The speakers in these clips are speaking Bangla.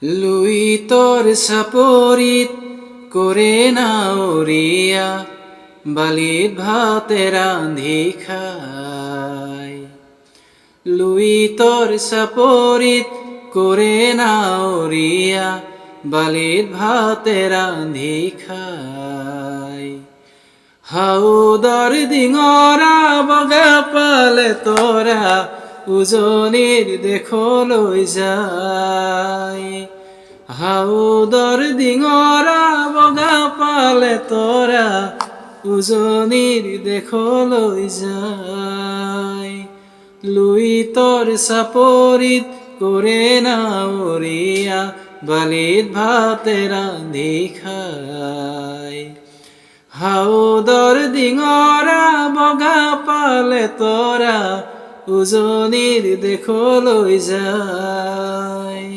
লুই তোর সাপরিত করে নাওরিয়া বালিত ভাতে রান্ধি খাই। লুই তোর সাপরিত করে নাওরিয়া বালিত ভাতে রান্ধি খাই। হাউদর ডিঙরা বগা পালে তোরা উজনির দেখো লই যায়। হাউদর ডিঙরা বগা পালে তোরা উজনির দেখো লই যায়। লুই তোর সাপরিত করে নাওরিয়া বালিত ভাতে রান্ধি খাই। হাউদর ডিঙরা বগা পালে তোরা উজনির দেখো লই যায়।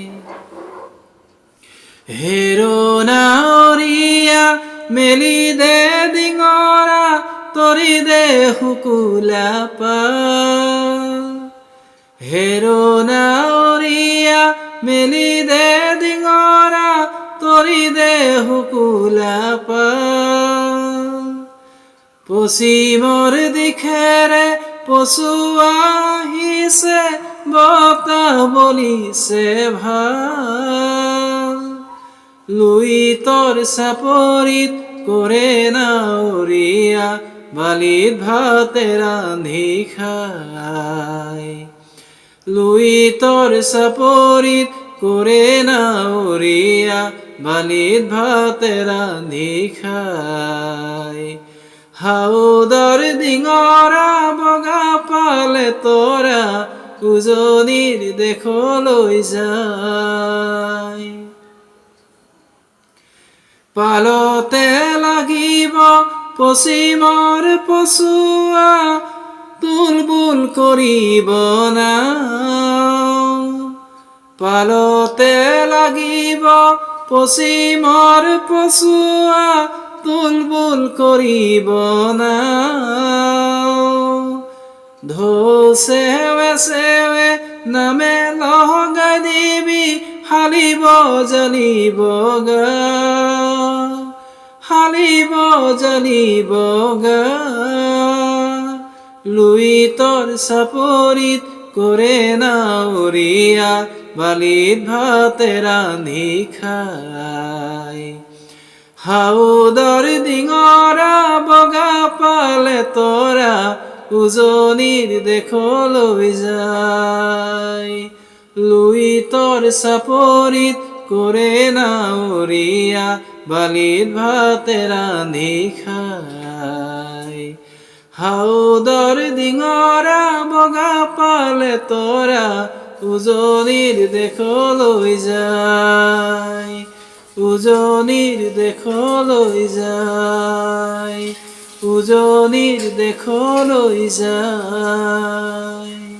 হেরো নাওরিয়া মেলি দে ডিঙরা তরি দে হুকুলা পা। হেরো নাওরিয়া মেলি দে ডিঙরা তরি দে হুকুলা পা। পশ্চিমর দিখেরে পশু আহিছে বক্তা বলিছে ভাল। লুই তোর সাপরিত করে নাওরিয়া বালিত ভাতে রান্ধি খাই। লুই তোর সাপরিত করে নাওরিয়া বালিত ভাতে রান্ধি খাই। হাউদর ডিঙরা বগা পালে তোরা উজনির দেখো লই যায়। পালতে লাগিব পশ্চিমৰ পছুৱা তুলবুল কৰিব না। পালতে লাগিব পশ্চিমৰ পছুৱা তুলবুল কৰিব না। ঢৌ চেৱে চেৱে নামে লগাই দিবি হালিব জালিব গা। হালিব জালিব গা। লুই তোর সাপরিত করে নাওরিয়া বালিত ভাতে রান্ধি খাই। হাউদর ডিঙরা বগা পালে তোরা উজনির দেখো লই যায়। লুই তোর সাপরিত করে নাওরিয়া বালিত ভাতে রান্ধি খাই। হাউদর ডিঙরা বগা পালে তোরা উজনির দেখো লই যায়। উজনির দেখো লই যায়। উজনির দেখো লই যায়।